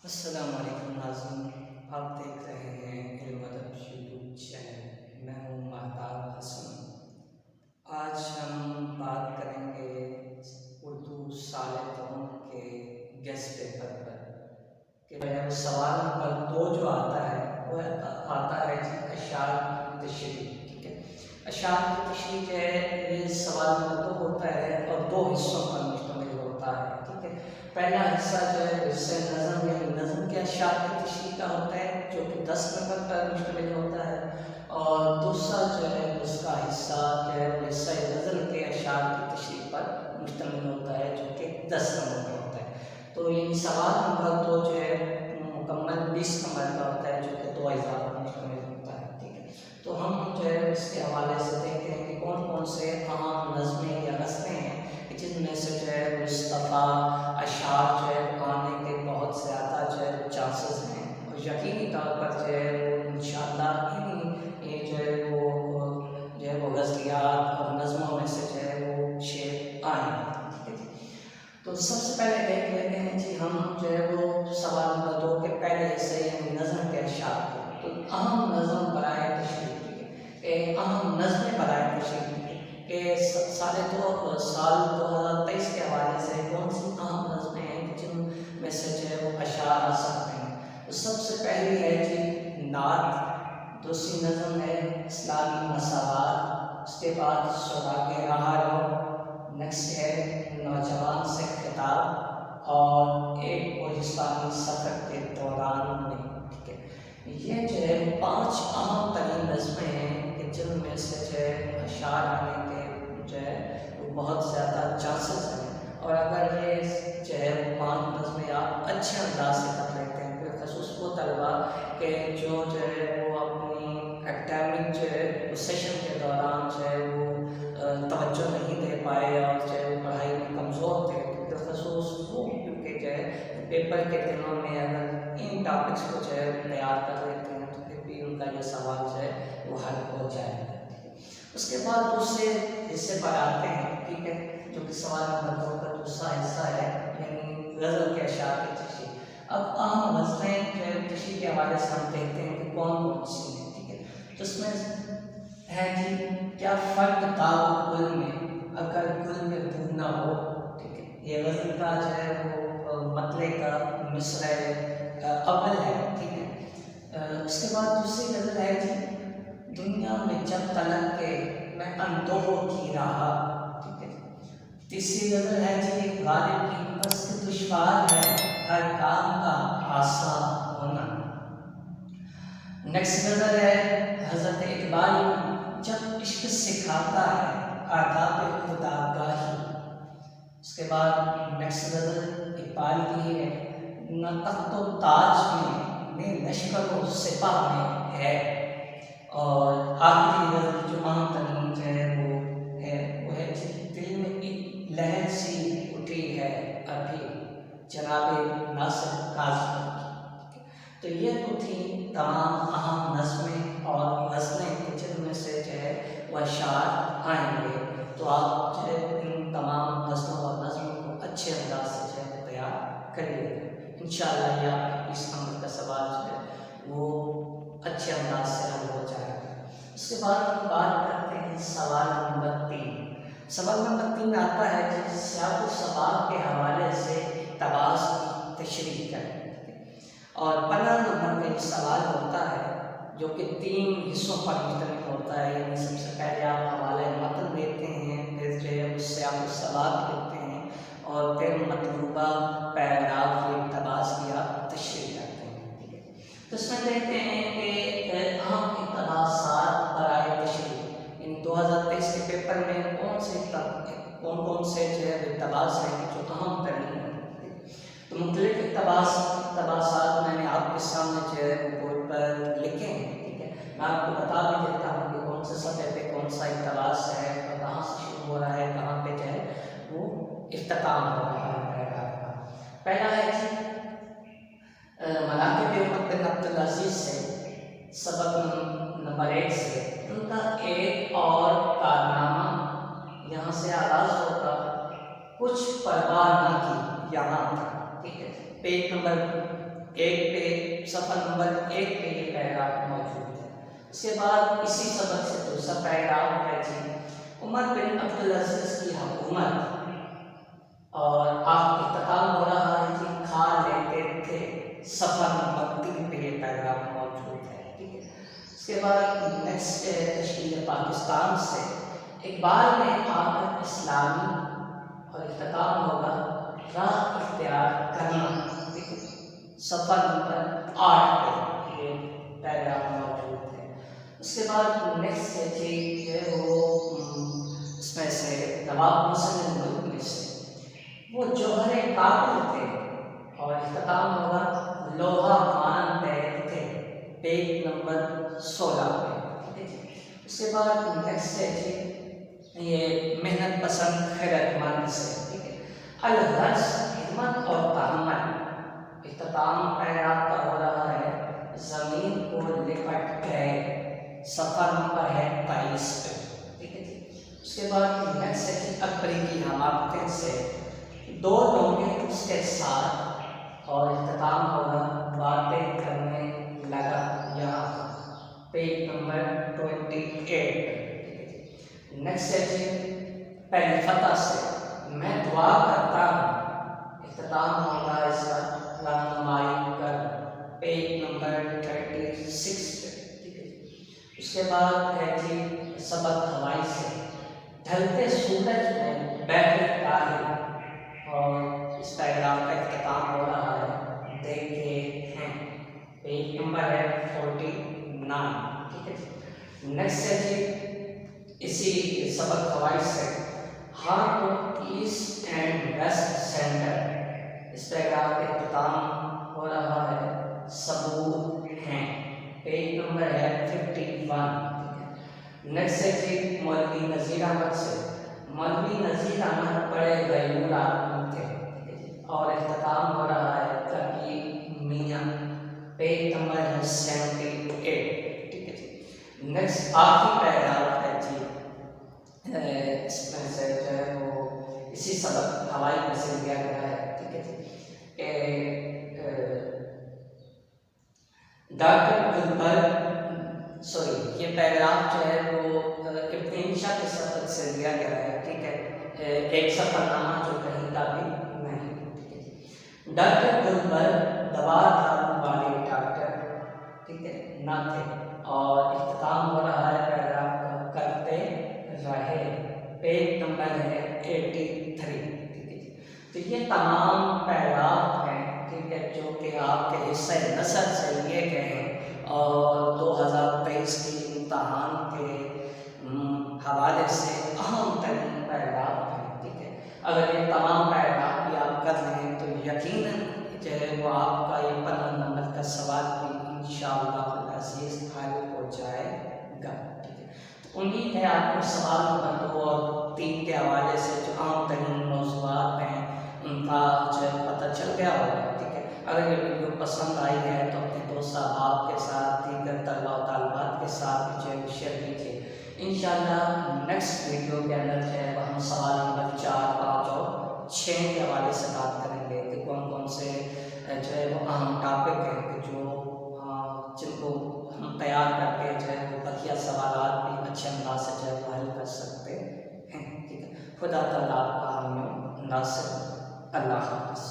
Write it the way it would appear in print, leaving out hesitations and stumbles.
السلام علیکم ناظرین، آپ دیکھ رہے ہیں علم ادب یوٹیوب چینل۔ میں ہوں مہتاب حسن۔ آج ہم بات کریں گے اردو سال دوم کے گیسٹ پیپر پر کہ سوال نمبر 2 جو آتا ہے وہ آتا ہے اشعار کی تشریح۔ ٹھیک ہے، اشعار کی تشریح جو ہے یہ سوال نمبر 2 ہوتا ہے اور 2 حصوں پر مشتمل ہوتا ہے۔ ٹھیک ہے، پہلا حصہ جو ہے اس سے نظم یعنی نظم کے اشعار کی تشریح کا ہوتا ہے جو کہ 10 نمبر پر مشتمل ہوتا ہے، اور دوسرا جو ہے اس کا حصہ جو ہے وہ حصہ نظم کے اشعار کی تشریح پر مشتمل ہوتا ہے جو کہ 10 نمبر پر ہوتا ہے۔ تو یعنی سوال نمبر 2 جو ہے مکمل 20 نمبر کا ہوتا ہے جو کہ 2 اجزاء پر مشتمل ہوتا ہے۔ ٹھیک ہے، تو ہم جو ہے اس کے حوالے سے دیکھتے ہیں کہ کون کون سے اہم نظمیں یا غزلیں ہیں جن میں سے جو ہے مصطفیٰ اشعار جو ہے آنے کے بہت زیادہ جو ہے چانسز ہیں، اور یقینی طور پر جو ہے وہ انشاءاللہ یہ جو ہے وہ غزلیات اور نظموں میں سے جو ہے وہ شعر آئیں گے۔ تو سب سے پہلے دیکھ لیتے ہیں جی ہم جو ہے وہ سوال نمبر 2 کے پہلے حصے یعنی نظم کے اشعار کو۔ تو اہم نظم برائے تشریح، اہم نظمیں برائے تشریح کہ سال 2023 کے حوالے سے کون سی اہم نظمیں ہیں جن میں سے جو ہے وہ اشعار آ سکتے ہیں۔ تو سب سے پہلی ہے جی نعت، دوسری نظم ہے اسلامی مساوات، اس کے بعد سراغ راہ رو، نیکسٹ ہے نوجوان سے خطاب، اور ایک پوجستانی سفر کے دوران میں۔ ٹھیک ہے، یہ جو ہے 5 اہم ترین نظمیں ہیں کہ جن میں سے جو ہے اشعار آنے کے جو ہے وہ بہت زیادہ چانسز ہیں، اور اگر یہ جو ہے 5 نظمیں آپ اچھے انداز سے کر لیتے ہیں، بالخصوص وہ طلبا کہ جو ہے وہ اپنی اکیڈمک جو ہے سیشن کے دوران جو ہے وہ توجہ نہیں دے پائے اور جو ہے وہ پڑھائی میں کمزور تھے، بالخصوص وہ کیونکہ جو ہے پیپر کے دنوں میں اگر ان ٹاپکس کو جو ہے تیار کر لیتے ہیں تو پھر بھی ان کا یہ سوال جو ہے وہ حل ہو جائے گا۔ اس کے بعد دوسرے حصے پر آتے ہیں، ٹھیک ہے، جو کہ سوال نمبر 2 کا دوسرا حصہ ہے یعنی غزل کے اشعار کی تشریح۔ اب اہم غزلیں جو ہے تشریح کے حوالے سے ہم دیکھتے ہیں کہ کون کون سی ہیں۔ ٹھیک ہے، جس میں ہے جی کیا فرق تھا گل میں اگر گل میں بو نہ ہو۔ ٹھیک ہے، یہ غزل کا جو ہے وہ مطلع کا مصرع اول ہے۔ ٹھیک ہے، اس کے بعد دوسری غزل ہے جی دنیا میں جب تلک کے میں اندوہ کی رہا۔ ٹھیک ہے، تیسری غزل ہے جی غالب کی قصد دشوار ہے ہر کام کا آسان ہونا۔ نیکسٹ غزل ہے حضرت اقبال کی جب عشق سکھاتا ہے آداب خدا گاہی۔ اس کے بعد نیکسٹ غزل اقبال کی ہے نہ تخت و تاج میں لشکر و سپاہ میں ہے، اور آخری غزل جو اہم ترین جو ہے وہ ہے دل میں ایک لہر سی اٹھی ہے ابھی جناب ناصر کاظمی کی۔ تو یہ تو تھی تمام اہم نظمیں اور غزلیں جن میں سے جو ہے وہ اشعار آئیں گے۔ تو آپ جو ہے ان تمام نظموں اور نظموں کو اچھے انداز سے جو ہے تیار کریے گا، انشاءاللہ یہ آپ کا 20 نمبر کا سوال جو ہے وہ اچھے انداز سے حل ہو جائے گا۔ اس کے بعد ہم بات کرتے ہیں سوال نمبر 3۔ سوال نمبر 3 آتا ہے کہ سیاق و سباق کے حوالے سے اقتباس کی تشریح کریں، اور 15 نمبر کا یہ سوال ہوتا ہے جو کہ 3 حصوں پر مشتمل ہوتا ہے۔ یعنی سب سے پہلے آپ حوالے متن دیتے ہیں، پھر جو ہے اس سیاق و سباق لکھتے ہیں، اور پھر مطلوبہ پیراگراف یا اقتباس کی آپ تشریح کرتے ہیں۔ ٹھیک ہے، تو اس میں دیکھتے ہیں کہ اہم اقتباسات برائے تشریح، یعنی 2023 کے پیپر میں کون کون سے جو ہے اقتباس ہیں جو اہم ترین ہیں۔ تو مختلف اقتباسات میں نے آپ کے سامنے جو ہے بورڈ پر لکھے ہیں۔ ٹھیک ہے، میں آپ کو بتا بھی دیتا ہوں کہ کون سے صفحے پہ کون سا اقتباس ہے اور کہاں سے شروع ہو رہا ہے، کہاں پہ جو ہے وہ اختتام ہو رہا ہے پیراگراف کا۔ پہلا ہے جی مناقب عمر بن عبدالعزیز سے، سبق نمبر 1 سے ان کا ایک اور کارنامہ، یہاں سے آغاز ہوگا کچھ پرواہ نہ کی یہاں تک۔ ٹھیک ہے، پیج نمبر صفحہ نمبر 1 پہ یہ پیراگراف موجود ہے۔ اس کے بعد اسی سبق سے دوسرا پیراگراف ہے جی عمر بن عبدالعزیز کی حکومت اور اختتام ہو رہا ہے جی کھا لیتے تھے، صفحہ نمبر 3 پہ یہ پیراگراف موجود ہے، ٹھیک ہے۔ اس کے بعد نیکسٹ تشکیل پاکستان سے اقبال نے آ کر اسلامی اور اختتام ہوگا راہ اختیار کرنا، صفحہ نمبر 8 پہ یہ پیراگراف موجود ہے۔ اس کے بعد نیکسٹ چیز جو ہے وہ اس میں سے نواب حسن ملک میں سے وہ جوہر کابل تھے اور اختتام ہوگا لوہا مان بیگ تھے، پیج نمبر 16 پہ۔ اس کے بعد نیکسٹ ہے جی یہ محنت پسند خیرت مند سے، ٹھیک ہے، الغرض خدمت اور تحمل، اختتام پیراگراف کا ہو رہا ہے زمین کو لپٹ گئے، صفحہ نمبر ہے 23 پہ، ٹھیک ہے جی۔ اس کے بعد نیکسٹ ہے جی اکبری کی حماقت سے دو لوگیں اس کے ساتھ اور اختتام ہوگا باتیں کرنے لگا، یہاں پیج نمبر 28۔ نیکسٹ ہے جی پہلی فتح سے میں دعا کرتا ہوں، اختتام ہوگا اس کا رہنمائی کر، پیج نمبر 36 پہ۔ اس کے بعد ہے جی سبق ہوائی سے ڈھلتے سورج میں بیٹھے طاہر، اور اس پیراگراف کا اختتام ہو رہا ہے دیکھتے ہیں، پیج نمبر ہے 49، ٹھیک ہے جی۔ نیکسٹ ہے جی اسی سبق ہوائی سے heart of east and west centre, اس پیراگراف کا اختتام ہو رہا ہے ثبوت ہیں، پیج نمبر ہے 51۔ نیکسٹ ہے جی مولوی نذیر احمد سے مولوی نذیر احمد بڑے غیور آدمی تھے اور اختتام ہو رہا ہے تقی میاں، پیج نمبر ہے 78، ٹھیک ہے جی۔ نیکسٹ آخری پیراگراف ہے جی اس میں سے جو ہے وہ اسی سبق ہوائی میں سے لیا گیا ہے، ٹھیک ہے جی، کہ ڈاکٹر یہ پیراگراف جو ہے وہ ابن انشا کے سبق سے لیا گیا ہے، ٹھیک ہے، ایک سفر نامہ جو کہیں کا بھی نہیں، ٹھیک ہے جی۔ ڈاکٹر گلبر دوا دارو والے ڈاکٹر، ٹھیک ہے، نہ تھے اور اختتام ہو رہا ہے پیراگراف کا کرتے رہے، پیج نمبر ہے 83، ٹھیک ہے جی۔ تو یہ تمام پیراگراف ہیں، ٹھیک ہے، جو کہ آپ کے حصہ نثر سے لیے گئے ہیں اور 2023 کی امتحان کے حوالے سے اہم ترین پیراگراف ہیں، ٹھیک ہے۔ اگر یہ تمام پیراگراف بھی آپ کر لیں تو یقیناً جو ہے وہ آپ کا یہ 15 نمبر کا سوال بھی انشاءاللہ العزیز حل ہو جائے گا، ٹھیک ہے۔ امید ہے آپ کو سوال نمبر 2 اور 3 کے حوالے سے جو عام ترین موضوعات ہیں ان کا جو ہے پتہ چل گیا ہوگا، ٹھیک ہے۔ اگر یہ ویڈیو پسند آئی ہے تو اپنے دوست احباب کے ساتھ، دیگر طلباء و طالبات کے ساتھ بھی جو ہے شیئر کیجیے۔ انشاءاللہ نیکسٹ ویڈیو کے اندر جو ہے وہ ہم سوال نمبر 4، 5 اور 6 کے حوالے سے بات کریں گے کہ کون کون سے جو ہے وہ اہم ٹاپک ہیں کہ جن کو ہم تیار کر کے جو ہے وہ بقیہ سوالات بھی اچھے انداز سے جو ہے وہ حل کر سکتے ہیں، ٹھیک ہے۔ خدا تعالیٰ آپ کا حامی و ناصر، اللہ حافظ۔